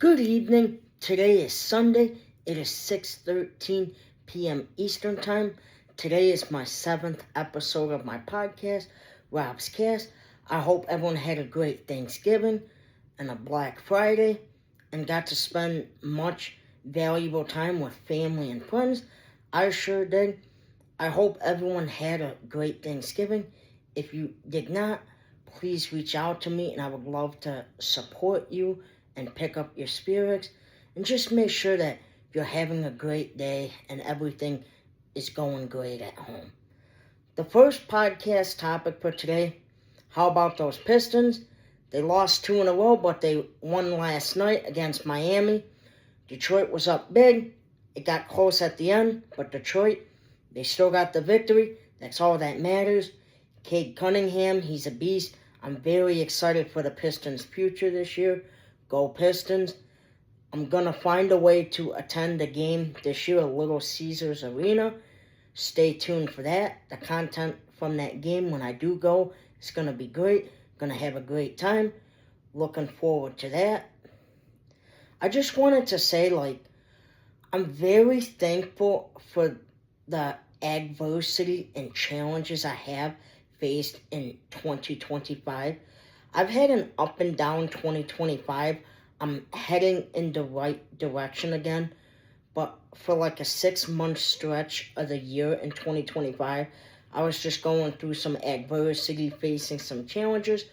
Good evening. Today is Sunday. It is 6:13 p.m. Eastern Time. Today is my 7th episode of my podcast, Rob's Cast. I hope everyone had a great Thanksgiving and a Black Friday and got to spend much valuable time with family and friends. I sure did. I hope everyone had a great Thanksgiving. If you did not, please reach out to me and I would love to support you and pick up your spirits, and just make sure that you're having a great day and everything is going great at home. The first podcast topic for today, how about those Pistons? They lost 2 in a row, but they won last night against Miami. Detroit was up big. It got close at the end, but Detroit, they still got the victory. That's all that matters. Cade Cunningham, he's a beast. I'm very excited for the Pistons' future this year. Go Pistons. I'm going to find a way to attend the game this year at Little Caesars Arena. Stay tuned for that. The content from that game when I do go is going to be great. Going to have a great time. Looking forward to that. I just wanted to say, I'm very thankful for the adversity and challenges I have faced in 2025. I've had an up and down 2025. I'm heading in the right direction again. But for a 6-month stretch of the year in 2025, I was just going through some adversity, facing some challenges.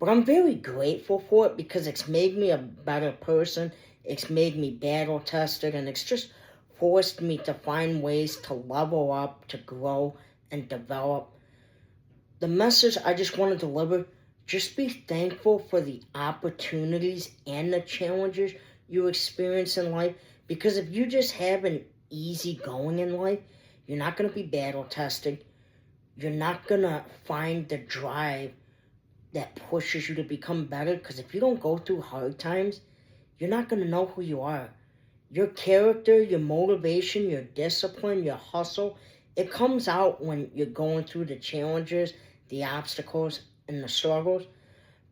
But I'm very grateful for it because it's made me a better person. It's made me battle tested, and it's just forced me to find ways to level up, to grow, and develop. The message I just want to deliver, just be thankful for the opportunities and the challenges you experience in life. Because if you just have an easy going in life, you're not going to be battle tested. You're not going to find the drive that pushes you to become better. Because if you don't go through hard times, you're not going to know who you are. Your character, your motivation, your discipline, your hustle, it comes out when you're going through the challenges, the obstacles, and the struggles.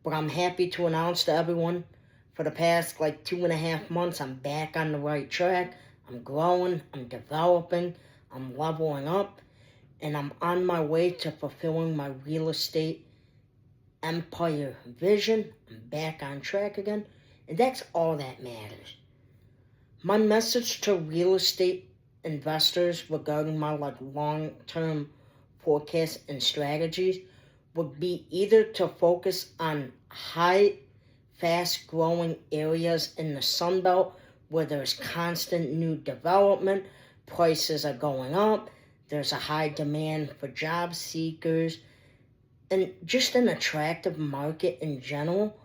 But I'm happy to announce to everyone, for the past 2.5 months, I'm back on the right track. I'm growing, I'm developing, I'm leveling up, and I'm on my way to fulfilling my real estate empire vision. I'm back on track again, and that's all that matters. My message to real estate investors regarding my long-term forecasts and strategies would be either to focus on high, fast-growing areas in the Sun Belt where there's constant new development, prices are going up, there's a high demand for job seekers, and just an attractive market in general.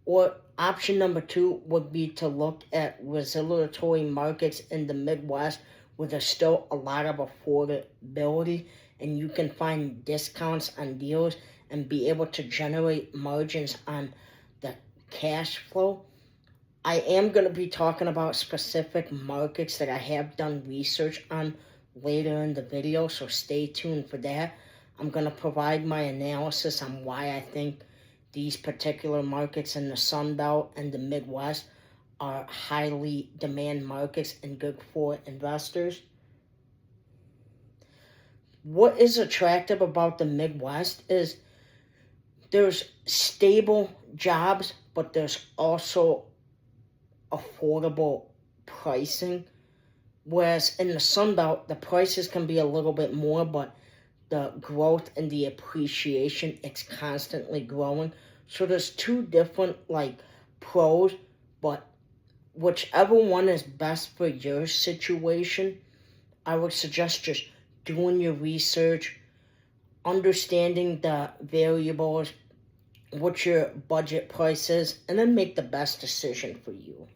Or option number 2 would be to look at resiliatory markets in the Midwest where there's still a lot of affordability and you can find discounts on deals and be able to generate margins on the cash flow. I am going to be talking about specific markets that I have done research on later in the video, so stay tuned for that. I'm going to provide my analysis on why I think these particular markets in the Sun Belt and the Midwest are highly demand markets and good for investors. What is attractive about the Midwest is there's stable jobs, but there's also affordable pricing. Whereas in the Sun Belt, the prices can be a little bit more, but the growth and the appreciation, it's constantly growing. So there's 2 different pros, but whichever one is best for your situation, I would suggest just doing your research, understanding the variables, what your budget price is, and then make the best decision for you.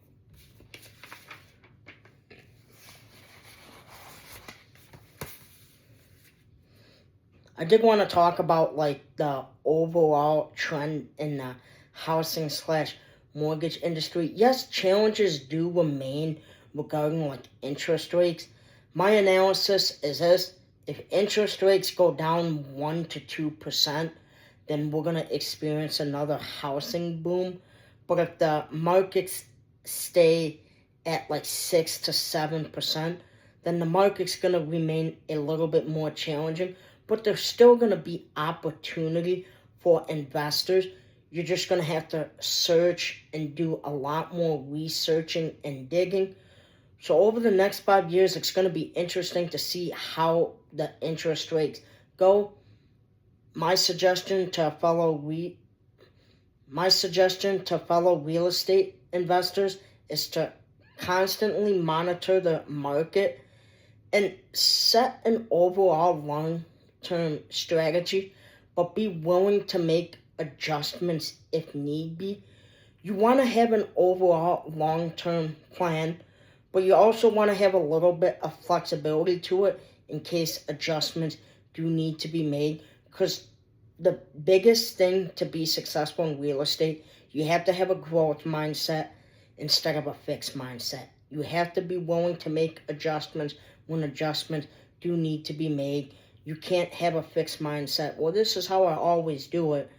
I did want to talk about the overall trend in the housing/mortgage industry. Yes, challenges do remain regarding interest rates. My analysis is this: if interest rates go down 1 to 2%, then we're going to experience another housing boom. But if the markets stay at like 6 to 7%, then the market's going to remain a little bit more challenging, but there's still going to be opportunity for investors. You're just going to have to search and do a lot more researching and digging. So over the next 5 years, it's going to be interesting to see how the interest rates go. My suggestion to fellow real estate investors is to constantly monitor the market and set an overall long-term strategy, but be willing to make adjustments if need be. You want to have an overall long-term plan, but you also want to have a little bit of flexibility to it in case adjustments do need to be made, because the biggest thing to be successful in real estate, you have to have a growth mindset instead of a fixed mindset. You have to be willing to make adjustments when adjustments do need to be made. You can't have a fixed mindset. Well, this is how I always do it,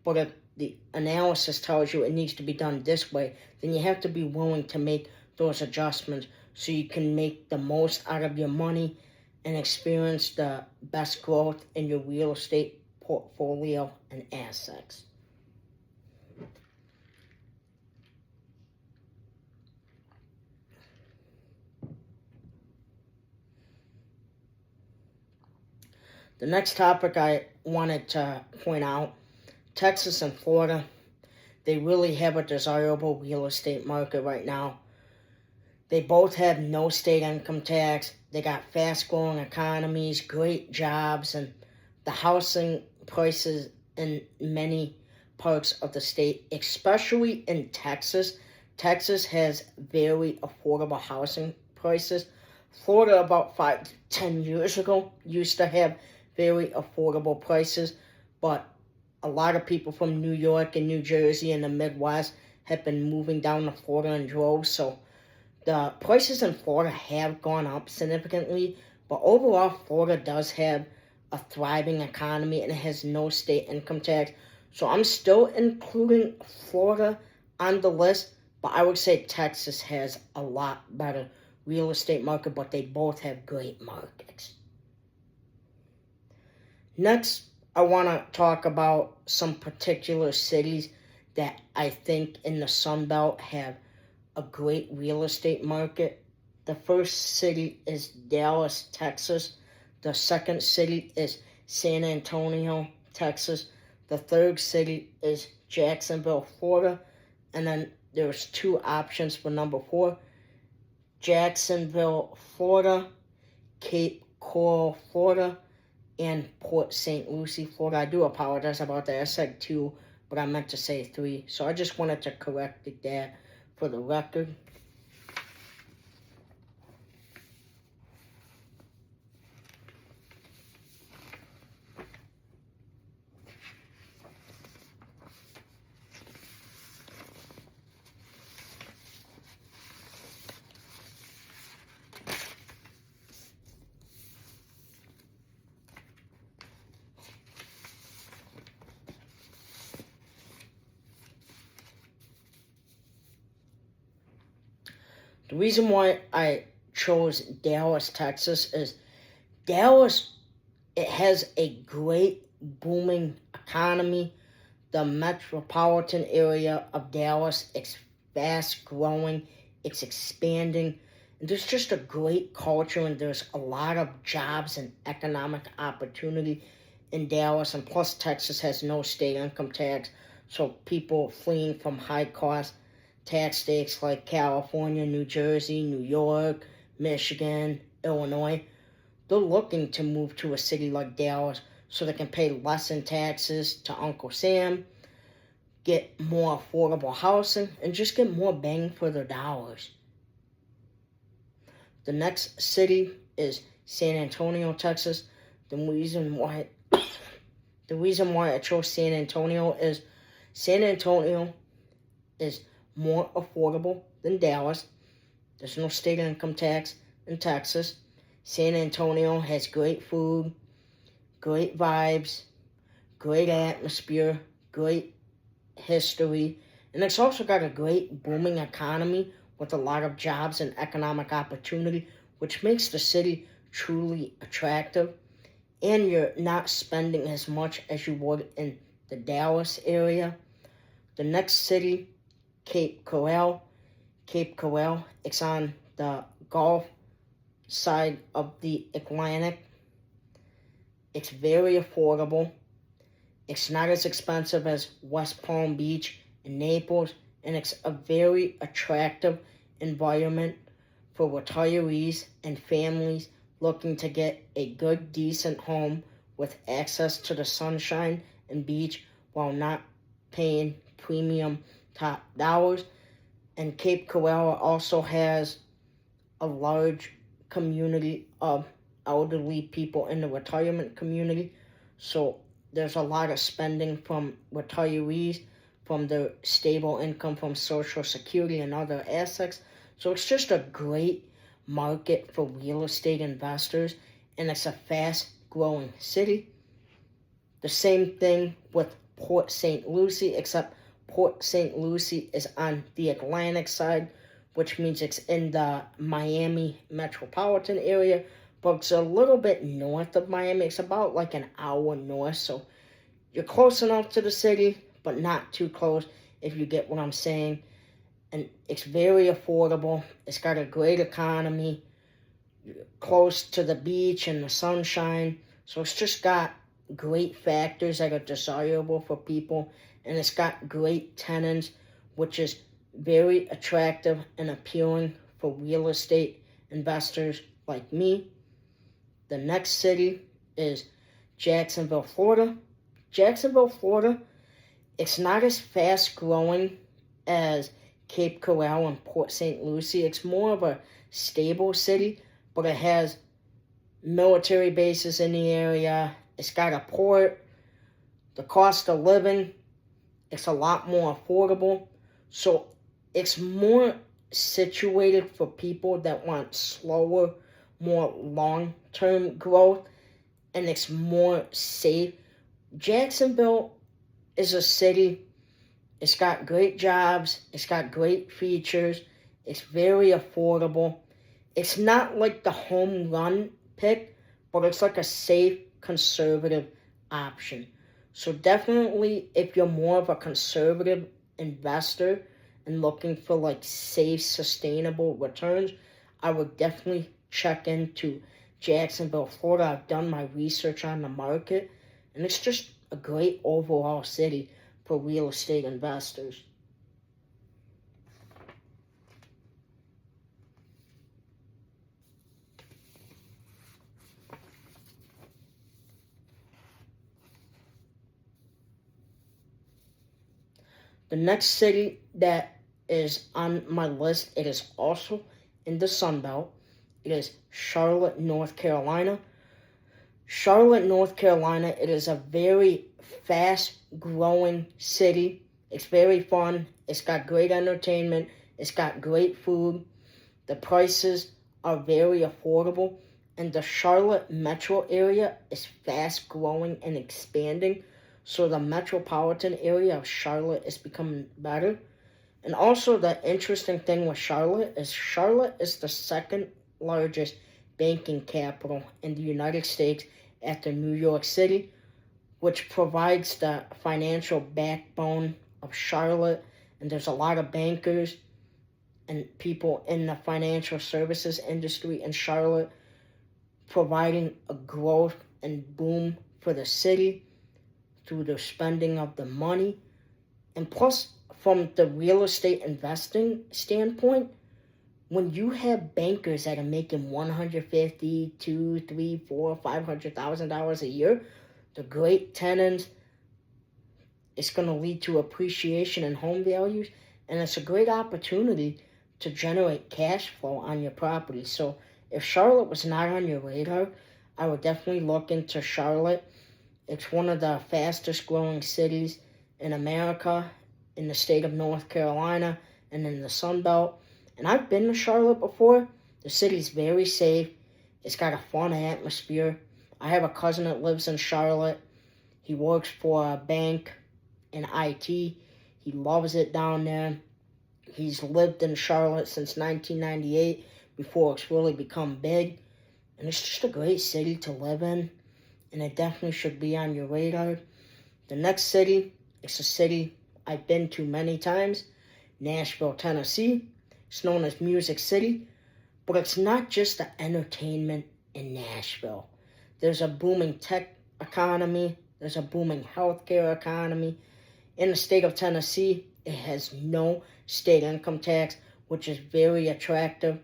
but if the analysis tells you it needs to be done this way, then you have to be willing to make those adjustments so you can make the most out of your money and experience the best growth in your real estate portfolio and assets. The next topic I wanted to point out, Texas and Florida, they really have a desirable real estate market right now. They both have no state income tax. They got fast-growing economies, great jobs, and the housing prices in many parts of the state, especially in Texas. Texas has very affordable housing prices. Florida, about 5 to 10 years ago, used to have very affordable prices, but a lot of people from New York and New Jersey and the Midwest have been moving down to Florida in droves, so the prices in Florida have gone up significantly, but overall, Florida does have a thriving economy and it has no state income tax. So I'm still including Florida on the list, but I would say Texas has a lot better real estate market, but they both have great markets. Next, I want to talk about some particular cities that I think in the Sun Belt have a great real estate market. The first city is Dallas, Texas. The second city is San Antonio, Texas. The third city is Jacksonville, Florida. And then there's 2 options for number 4. Jacksonville, Florida, Cape Coral, Florida, and Port St. Lucie, Florida. I do apologize about that. I said 2, but I meant to say 3. So I just wanted to correct that for the record. The reason why I chose Dallas, Texas is Dallas, it has a great booming economy. The metropolitan area of Dallas, it's fast growing, it's expanding. And there's just a great culture and there's a lot of jobs and economic opportunity in Dallas. And plus Texas has no state income tax. So people fleeing from high cost tax states like California, New Jersey, New York, Michigan, Illinois, they're looking to move to a city like Dallas so they can pay less in taxes to Uncle Sam, get more affordable housing, and just get more bang for their dollars. The next city is San Antonio, Texas. The reason why I chose San Antonio is San Antonio is more affordable than Dallas. There's no state income tax in Texas. San Antonio has great food, great vibes, great atmosphere, great history, And it's also got a great booming economy with a lot of jobs and economic opportunity, which makes the city truly attractive. And you're not spending as much as you would in the Dallas area. The next city, Cape Coral. Cape Coral, it's on the Gulf side of the Atlantic. It's very affordable. It's not as expensive as West Palm Beach and Naples, and it's a very attractive environment for retirees and families looking to get a good, decent home with access to the sunshine and beach while not paying premium top dollars. And Cape Coral also has a large community of elderly people in the retirement community. So there's a lot of spending from retirees, from their stable income from Social Security and other assets. So it's just a great market for real estate investors, and it's a fast-growing city. The same thing with Port St. Lucie, except Port St. Lucie is on the Atlantic side, which means it's in the Miami metropolitan area, but it's a little bit north of Miami. It's about like an hour north, so you're close enough to the city, but not too close, if you get what I'm saying. And it's very affordable. It's got a great economy, close to the beach and the sunshine. So it's just got great factors that are desirable for people. And it's got great tenants, which is very attractive and appealing for real estate investors like me. The next city is Jacksonville, Florida. Jacksonville, Florida, it's not as fast growing as Cape Coral and Port St. Lucie. It's more of a stable city, but it has military bases in the area. It's got a port. The cost of living, it's a lot more affordable. So it's more situated for people that want slower, more long-term growth, and it's more safe. Jacksonville is a city. It's got great jobs. It's got great features. It's very affordable. It's not like the home run pick, but it's like a safe, conservative option. So definitely, if you're more of a conservative investor and looking for like safe, sustainable returns, I would definitely check into Jacksonville, Florida. I've done my research on the market, and it's just a great overall city for real estate investors. The next city that is on my list, it is also in the Sun Belt. It is Charlotte, North Carolina. Charlotte, North Carolina, it is a very fast-growing city. It's very fun. It's got great entertainment. It's got great food. The prices are very affordable. And the Charlotte metro area is fast-growing and expanding. So the metropolitan area of Charlotte is becoming better. And also the interesting thing with Charlotte is the second largest banking capital in the United States after New York City, which provides the financial backbone of Charlotte. And there's a lot of bankers and people in the financial services industry in Charlotte, providing a growth and boom for the city through the spending of the money. And plus, from the real estate investing standpoint, when you have bankers that are making $150,000, $200,000, $300,000, $400,000, $500,000 a year, the great tenants, it's going to lead to appreciation in home values, and it's a great opportunity to generate cash flow on your property. So if Charlotte was not on your radar, I would definitely look into Charlotte. It's one of the fastest growing cities in America, in the state of North Carolina, and in the Sun Belt. And I've been to Charlotte before. The city's very safe. It's got a fun atmosphere. I have a cousin that lives in Charlotte. He works for a bank in IT. He loves it down there. He's lived in Charlotte since 1998 before it's really become big. And it's just a great city to live in. And it definitely should be on your radar. The next city, it's a city I've been to many times. Nashville, Tennessee. It's known as Music City. But it's not just the entertainment in Nashville. There's a booming tech economy. There's a booming healthcare economy. In the state of Tennessee, it has no state income tax, which is very attractive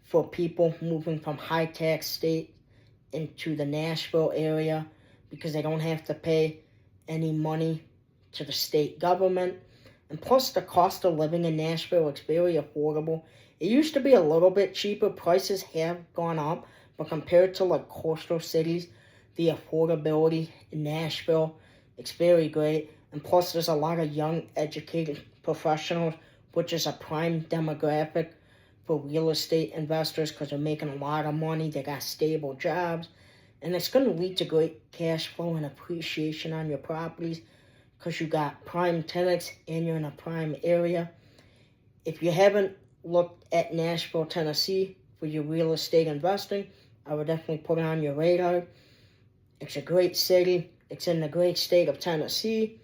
for people moving from high tax state into the Nashville area because they don't have to pay any money to the state government. And plus, the cost of living in Nashville is very affordable. It used to be a little bit cheaper. Prices have gone up, but compared to like coastal cities, the affordability in Nashville, it's very great. And plus, there's a lot of young, educated professionals, which is a prime demographic for real estate investors because they're making a lot of money. They got stable jobs. And it's going to lead to great cash flow and appreciation on your properties because you got prime tenants and you're in a prime area. If you haven't looked at Nashville, Tennessee for your real estate investing, I would definitely put it on your radar. It's a great city. It's in the great state of Tennessee.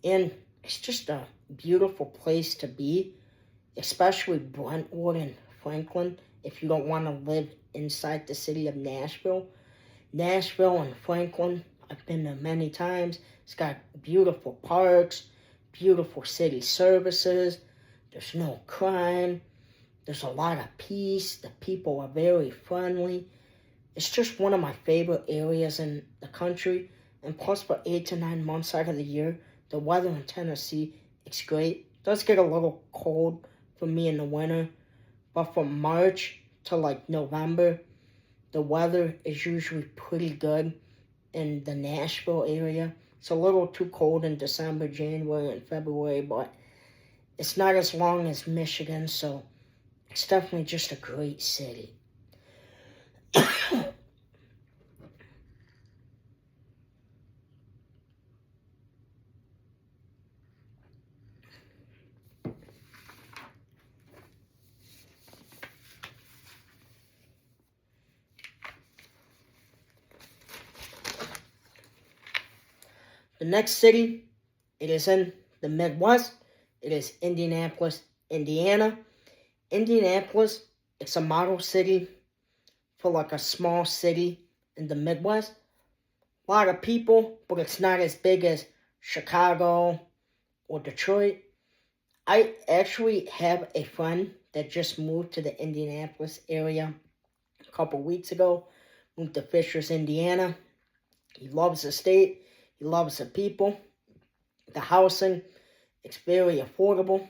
And it's just a beautiful place to be, especially Brentwood and Franklin, if you don't want to live inside the city of Nashville. Nashville and Franklin, I've been there many times. It's got beautiful parks, beautiful city services. There's no crime. There's a lot of peace. The people are very friendly. It's just one of my favorite areas in the country. And plus, for 8 to 9 months out of the year, the weather in Tennessee, it's great. It does get a little cold for me in the winter. But from March to like November, the weather is usually pretty good in the Nashville area. It's a little too cold in December, January, and February, but it's not as long as Michigan, so it's definitely just a great city. The next city, it is in the Midwest. It is Indianapolis, Indiana. Indianapolis, it's a model city for like a small city in the Midwest. A lot of people, but it's not as big as Chicago or Detroit. I actually have a friend that just moved to the Indianapolis area a couple weeks ago. Moved to Fishers, Indiana. He loves the state. He loves the people. The housing, it's very affordable.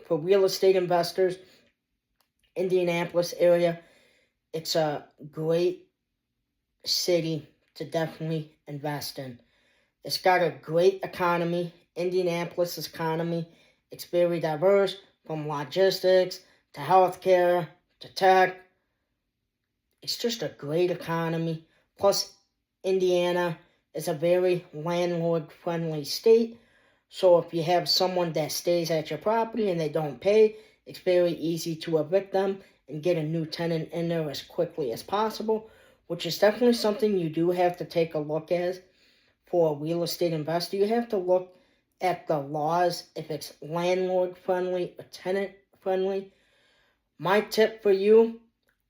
For real estate investors, Indianapolis area, it's a great city to definitely invest in. It's got a great economy. Indianapolis' economy, it's very diverse from logistics to healthcare to tech. It's just a great economy. Plus, Indiana is a very landlord-friendly state. So if you have someone that stays at your property and they don't pay, it's very easy to evict them and get a new tenant in there as quickly as possible, which is definitely something you do have to take a look at for a real estate investor. You have to look at the laws, if it's landlord-friendly or tenant-friendly. My tip for you,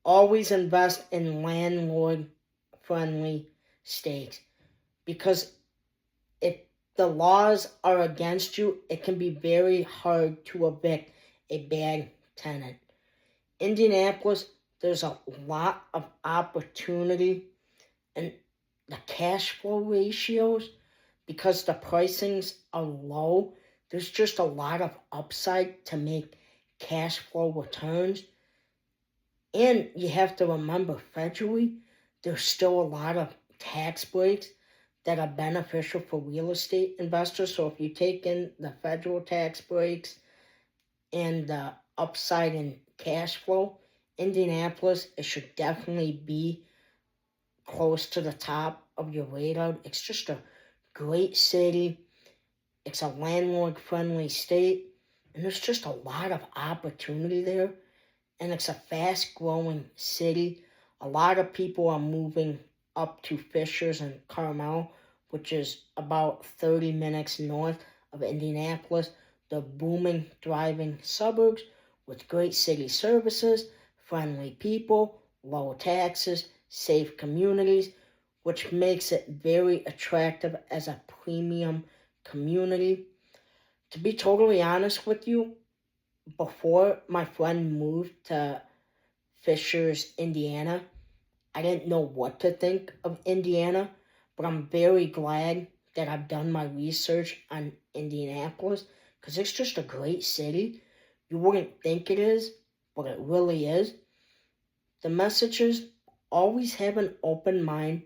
always invest in landlord-friendly states. Because if the laws are against you, it can be very hard to evict a bad tenant. Indianapolis, there's a lot of opportunity, and the cash flow ratios, because the pricings are low, there's just a lot of upside to make cash flow returns. And you have to remember, federally, there's still a lot of tax breaks that are beneficial for real estate investors. So if you take in the federal tax breaks and the upside in cash flow, Indianapolis, it should definitely be close to the top of your radar. It's just a great city. It's a landlord-friendly state, and there's just a lot of opportunity there. And it's a fast-growing city. A lot of people are moving up to Fishers and Carmel, which is about 30 minutes north of Indianapolis. The booming, thriving suburbs with great city services, friendly people, low taxes, safe communities, which makes it very attractive as a premium community. To be totally honest with you, before my friend moved to Fishers, Indiana, I didn't know what to think of Indiana, but I'm very glad that I've done my research on Indianapolis because it's just a great city. You wouldn't think it is, but it really is. The message is always have an open mind,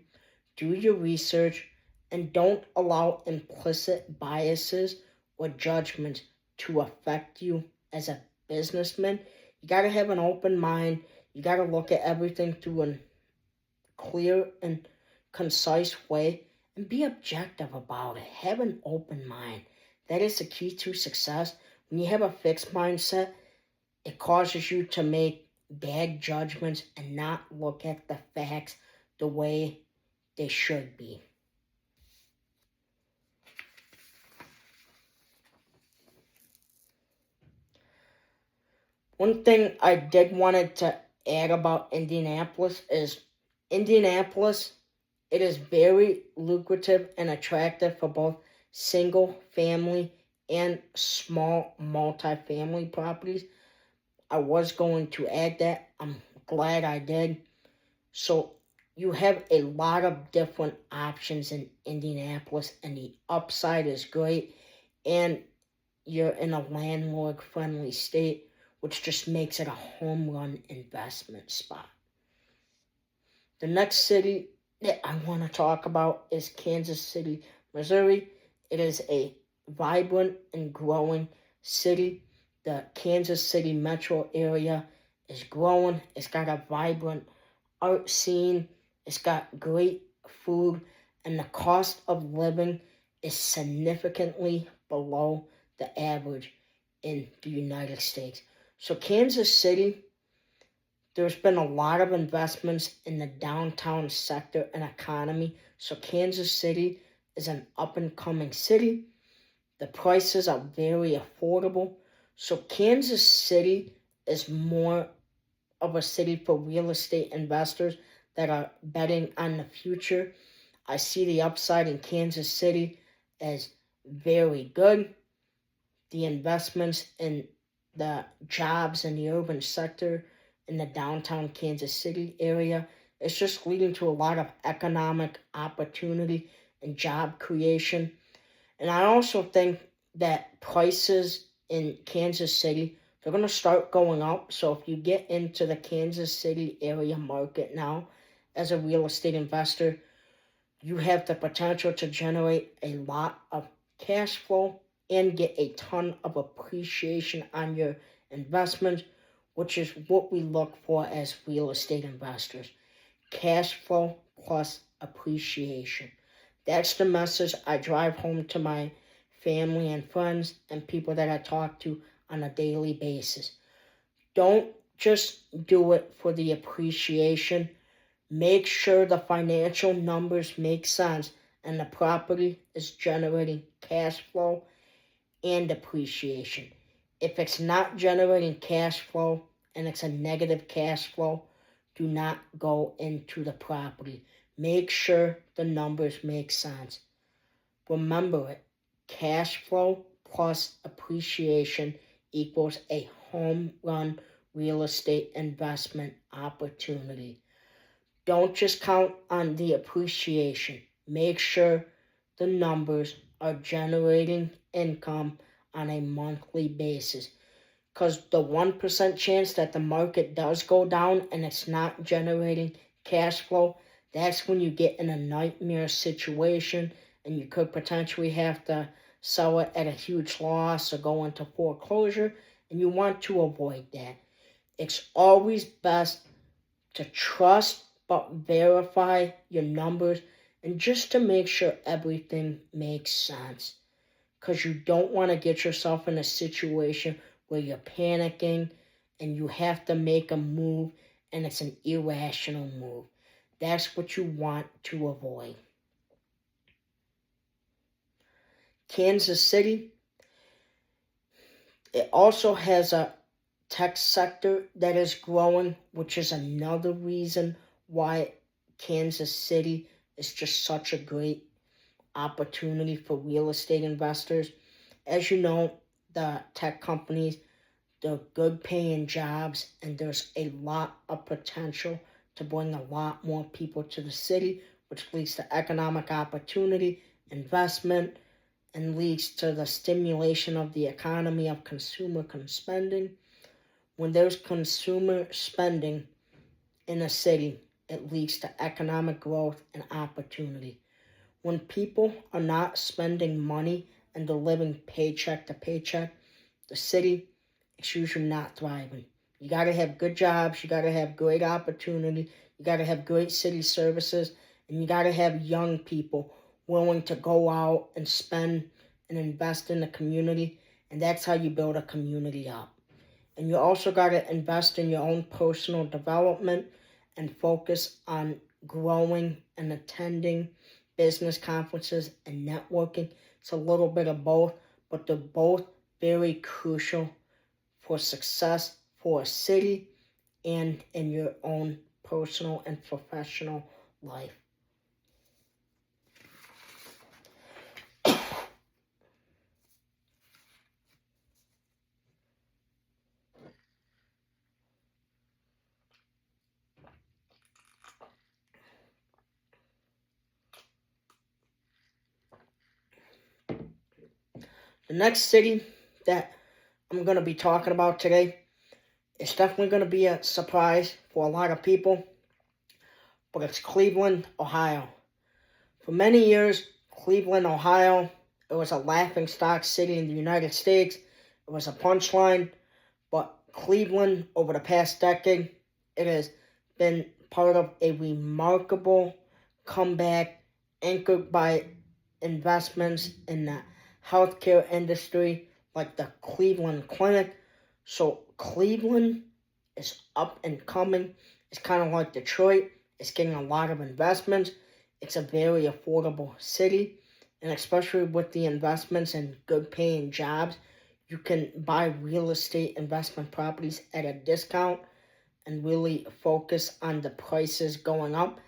do your research, and don't allow implicit biases or judgments to affect you as a businessman. You got to have an open mind. You got to look at everything through a clear and concise way and be objective about it. Have an open mind. That is the key to success. When you have a fixed mindset, it causes you to make bad judgments and not look at the facts the way they should be. One thing I did wanted to add about Indianapolis is it is very lucrative and attractive for both single family and small multifamily properties. I was going to add that. I'm glad I did. So you have a lot of different options in Indianapolis, and the upside is great. And you're in a landlord-friendly state, which just makes it a home run investment spot. The next city that I want to talk about is Kansas City, Missouri. It is a vibrant and growing city. The Kansas City metro area is growing. It's got a vibrant art scene. It's got great food, and the cost of living is significantly below the average in the United States. So Kansas City, there's been a lot of investments in the downtown sector and economy. So Kansas City is an up-and-coming city. The prices are very affordable. So Kansas City is more of a city for real estate investors that are betting on the future. I see the upside in Kansas City as very good. The investments in the jobs in the urban sector in the downtown Kansas City area is just leading to a lot of economic opportunity and job creation. And I also think that prices in Kansas City, they're going to start going up. So if you get into the Kansas City area market now as a real estate investor, you have the potential to generate a lot of cash flow and get a ton of appreciation on your investment, which is what we look for as real estate investors. Cash flow plus appreciation. That's the message I drive home to my family and friends and people that I talk to on a daily basis. Don't just do it for the appreciation. Make sure the financial numbers make sense and the property is generating cash flow and appreciation. If it's not generating cash flow and it's a negative cash flow, do not go into the property. Make sure the numbers make sense. Remember it. Cash flow plus appreciation equals a home run real estate investment opportunity. Don't just count on the appreciation. Make sure the numbers are generating income on a monthly basis. Because the 1% chance that the market does go down and it's not generating cash flow, that's when you get in a nightmare situation and you could potentially have to sell it at a huge loss or go into foreclosure, and you want to avoid that. It's always best to trust but verify your numbers and just to make sure everything makes sense. because you don't want to get yourself in a situation where you're panicking and you have to make a move and it's an irrational move. That's what you want to avoid. Kansas City, it also has a tech sector that is growing, which is another reason why Kansas City is just such a great opportunity for real estate investors. As you know, the tech companies, they're good paying jobs, and there's a lot of potential to bring a lot more people to the city, which leads to economic opportunity, investment, and leads to the stimulation of the economy of consumer spending. When there's consumer spending in a city, it leads to economic growth and opportunity. When people are not spending money and they're living paycheck to paycheck, the city is usually not thriving. You got to have good jobs, you got to have great opportunity, you got to have great city services, and you got to have young people willing to go out and spend and invest in the community, and that's how you build a community up. And you also got to invest in your own personal development and focus on growing and attending business conferences and networking. It's a little bit of both, but they're both very crucial for success for a city and in your own personal and professional life. The next city that I'm going to be talking about today is definitely going to be a surprise for a lot of people, but it's Cleveland, Ohio. For many years, Cleveland, Ohio, it was a laughingstock city in the United States. It was a punchline, but Cleveland, over the past decade, it has been part of a remarkable comeback anchored by investments in the healthcare industry like the Cleveland Clinic. So Cleveland is up and coming. It's kind of like Detroit. It's getting a lot of investments. It's a very affordable city. And especially with the investments and good paying jobs, you can buy real estate investment properties at a discount and really focus on the prices going up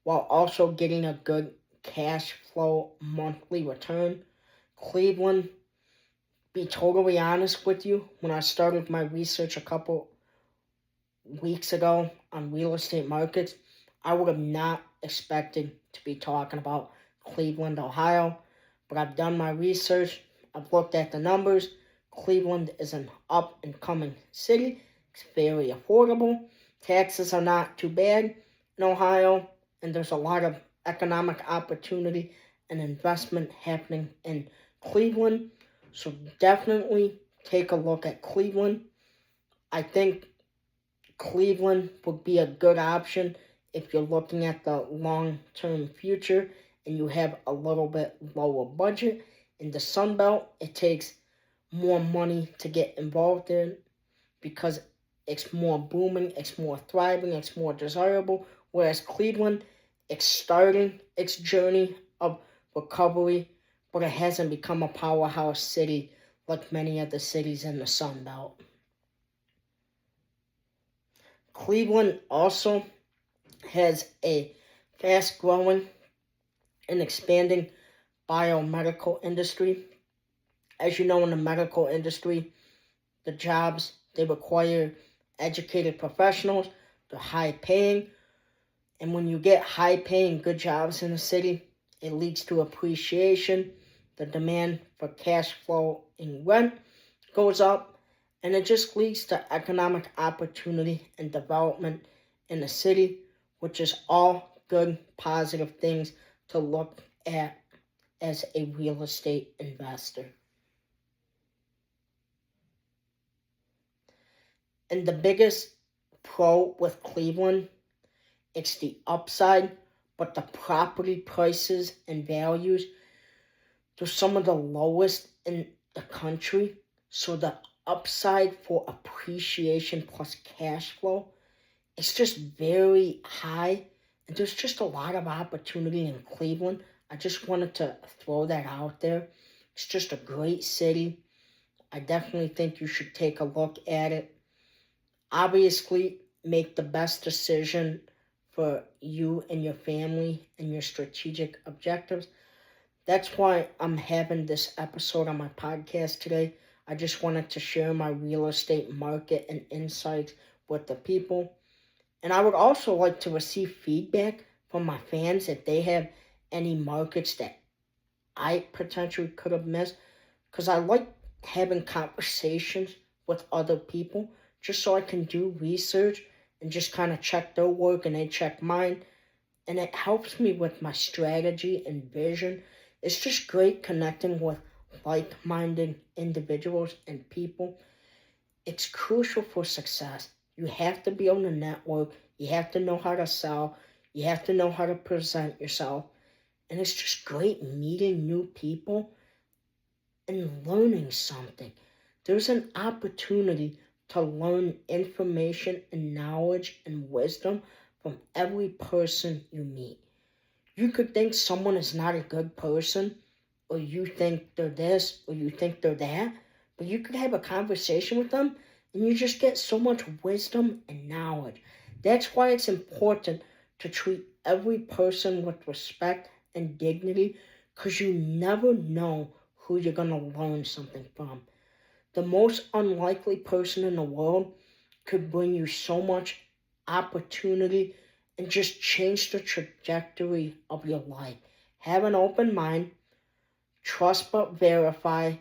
while also getting a good cash flow monthly return. Cleveland, be totally honest with you, when I started my research a couple weeks ago on real estate markets, I would have not expected to be talking about Cleveland, Ohio, but I've done my research, I've looked at the numbers. Cleveland is an up and coming city. It's very affordable. Taxes are not too bad in Ohio, and there's a lot of economic opportunity and investment happening in Cleveland. So definitely take a look at Cleveland. I think Cleveland would be a good option if you're looking at the long-term future and you have a little bit lower budget. In the Sun Belt, it takes more money to get involved in because it's more booming, it's more thriving, it's more desirable. Whereas Cleveland, it's starting its journey of recovery, but it hasn't become a powerhouse city like many of the cities in the Sun Belt. Cleveland also has a fast-growing and expanding biomedical industry. As you know, in the medical industry, the jobs, they require educated professionals. They're high-paying. And when you get high-paying, good jobs in the city, it leads to appreciation. The demand for cash flow in rent goes up. And it just leads to economic opportunity and development in the city, which is all good, positive things to look at as a real estate investor. And the biggest pro with Cleveland, it's the upside, but the property prices and values, they're some of the lowest in the country, so the upside for appreciation plus cash flow is just very high, and there's just a lot of opportunity in Cleveland. I just wanted to throw that out there. It's just a great city. I definitely think you should take a look at it. Obviously, make the best decision for you and your family and your strategic objectives. That's why I'm having this episode on my podcast today. I just wanted to share my real estate market and insights with the people. And I would also like to receive feedback from my fans if they have any markets that I potentially could have missed. Because I like having conversations with other people just so I can do research and just kind of check their work and they check mine. And it helps me with my strategy and vision. It's just great connecting with like-minded individuals and people. It's crucial for success. You have to be able to network. You have to know how to sell. You have to know how to present yourself. And it's just great meeting new people and learning something. There's an opportunity to learn information and knowledge and wisdom from every person you meet. You could think someone is not a good person, or you think they're this, or you think they're that, but you could have a conversation with them and you just get so much wisdom and knowledge. That's why it's important to treat every person with respect and dignity, because you never know who you're going to learn something from. The most unlikely person in the world could bring you so much opportunity and just change the trajectory of your life. Have an open mind, trust but verify,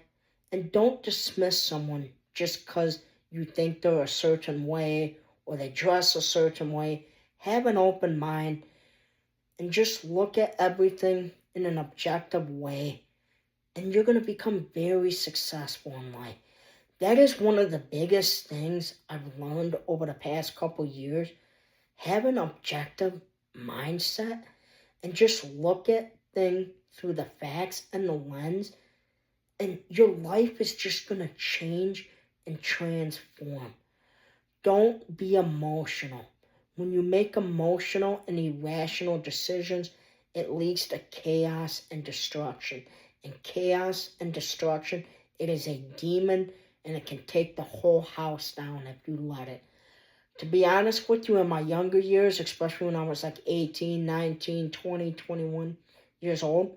and don't dismiss someone just because you think they're a certain way or they dress a certain way. Have an open mind and just look at everything in an objective way, and you're going to become very successful in life. That is one of the biggest things I've learned over the past couple years. Have an objective mindset and just look at things through the facts and the lens, and your life is just going to change and transform. Don't be emotional. When you make emotional and irrational decisions, it leads to chaos and destruction. And chaos and destruction, it is a demon, and it can take the whole house down if you let it. To be honest with you, in my younger years, especially when I was like 18, 19, 20, 21 years old,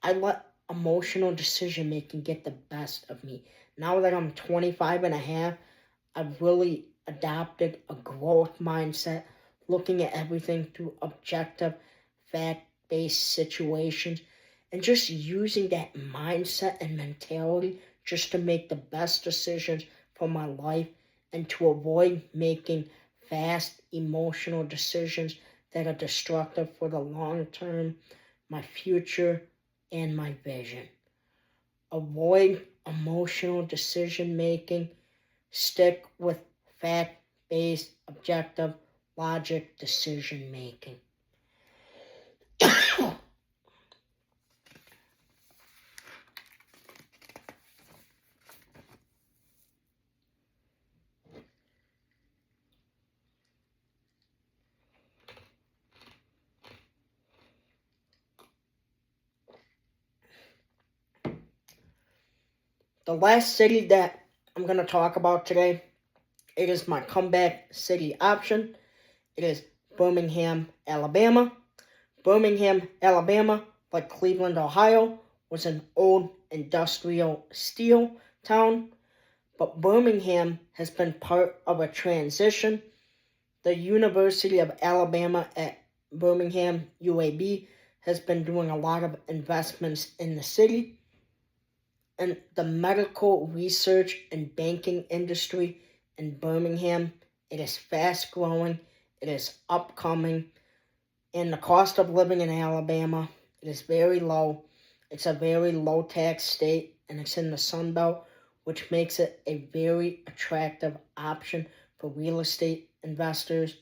I let emotional decision making get the best of me. Now that I'm 25 and a half, I've really adopted a growth mindset, looking at everything through objective, fact-based situations, and just using that mindset and mentality just to make the best decisions for my life and to avoid making fast, emotional decisions that are destructive for the long term, my future, and my vision. Avoid emotional decision making. Stick with fact-based, objective, logic decision making. The last city that I'm going to talk about today, it is my comeback city option. It is Birmingham, Alabama. Birmingham, Alabama, like Cleveland, Ohio, was an old industrial steel town, but Birmingham has been part of a transition. The University of Alabama at Birmingham, UAB, has been doing a lot of investments in the city. And the medical research and banking industry in Birmingham, it is fast growing, it is upcoming, and the cost of living in Alabama, it is very low. It's a very low tax state, and it's in the Sun Belt, which makes it a very attractive option for real estate investors.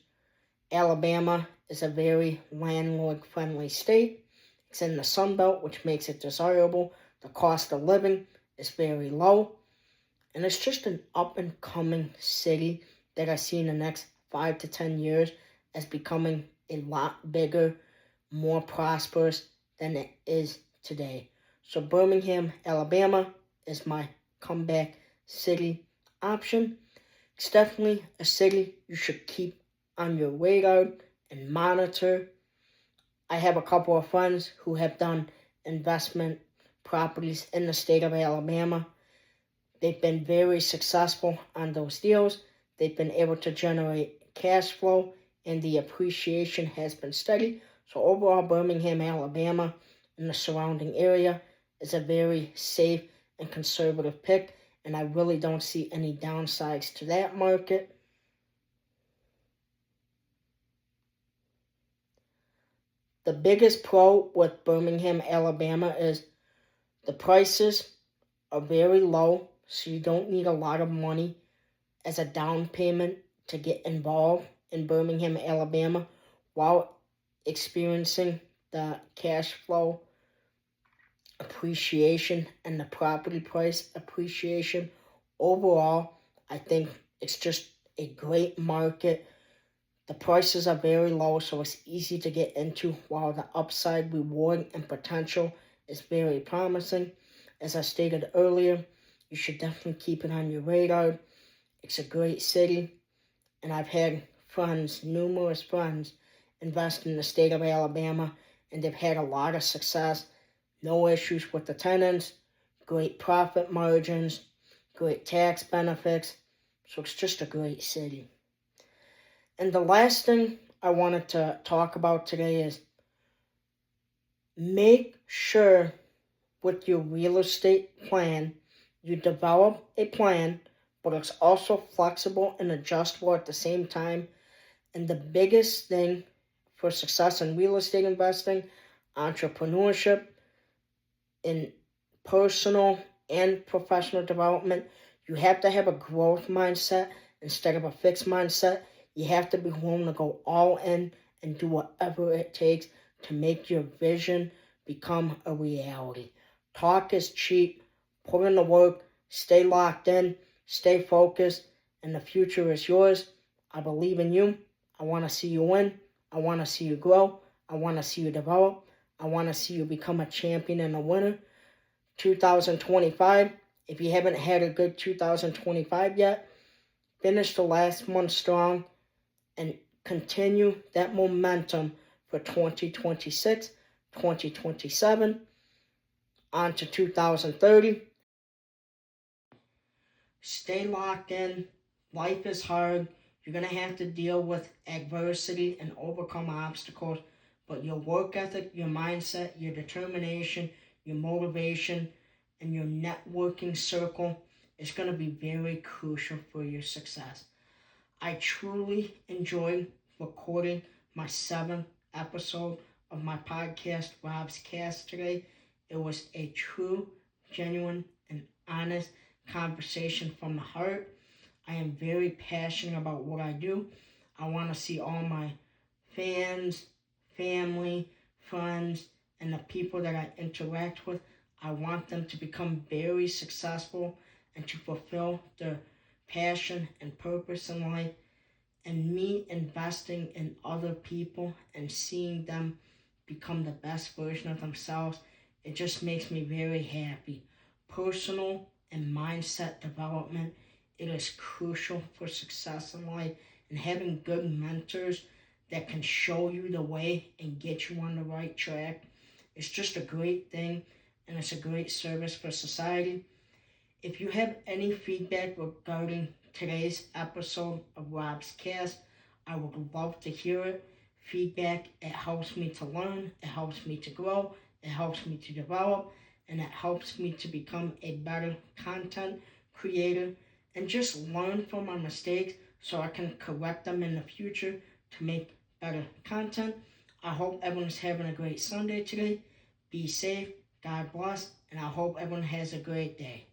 Alabama is a very landlord-friendly state. It's in the Sun Belt, which makes it desirable. The cost of living is very low. And it's just an up-and-coming city that I see in the next 5 to 10 years as becoming a lot bigger, more prosperous than it is today. So Birmingham, Alabama is my comeback city option. It's definitely a city you should keep on your radar and monitor. I have a couple of friends who have done investment properties in the state of Alabama. They've been very successful on those deals. They've been able to generate cash flow, and the appreciation has been steady. So overall, Birmingham, Alabama, and the surrounding area is a very safe and conservative pick, and I really don't see any downsides to that market. The biggest pro with Birmingham, Alabama is the prices are very low, so you don't need a lot of money as a down payment to get involved in Birmingham, Alabama, while experiencing the cash flow appreciation and the property price appreciation. Overall, I think it's just a great market. The prices are very low, so it's easy to get into, while the upside, reward, and potential is very promising. As I stated earlier, you should definitely keep it on your radar. It's a great city, and I've had friends, numerous friends, invest in the state of Alabama, and they've had a lot of success. No issues with the tenants, great profit margins, great tax benefits. So it's just a great city. And the last thing I wanted to talk about today is make sure with your real estate plan, you develop a plan, but it's also flexible and adjustable at the same time. And the biggest thing for success in real estate investing, entrepreneurship, in personal and professional development, you have to have a growth mindset instead of a fixed mindset. You have to be willing to go all in and do whatever it takes to make your vision become a reality. Talk is cheap. Put in the work. Stay locked in. Stay focused. And the future is yours. I believe in you. I want to see you win. I want to see you grow. I want to see you develop. I want to see you become a champion and a winner. 2025, if you haven't had a good 2025 yet, finish the last month strong and continue that momentum for 2026, 2027, on to 2030. Stay locked in. Life is hard. You're going to have to deal with adversity and overcome obstacles, but your work ethic, your mindset, your determination, your motivation, and your networking circle is going to be very crucial for your success. I truly enjoyed recording my 7th episode of my podcast, Rob's Cast, today. It was a true, genuine, and honest conversation from the heart. I am very passionate about what I do. I want to see all my fans, family, friends, and the people that I interact with, I want them to become very successful and to fulfill their passion and purpose in life. And me investing in other people and seeing them become the best version of themselves, it just makes me very happy. Personal and mindset development, it is crucial for success in life, and having good mentors that can show you the way and get you on the right track, it's just a great thing, and it's a great service for society. If you have any feedback regarding today's episode of Rob's Cast, I would love to hear it. Feedback, it helps me to learn, it helps me to grow, it helps me to develop, and it helps me to become a better content creator and just learn from my mistakes so I can correct them in the future to make better content. I hope everyone's having a great Sunday today. Be safe, God bless, and I hope everyone has a great day.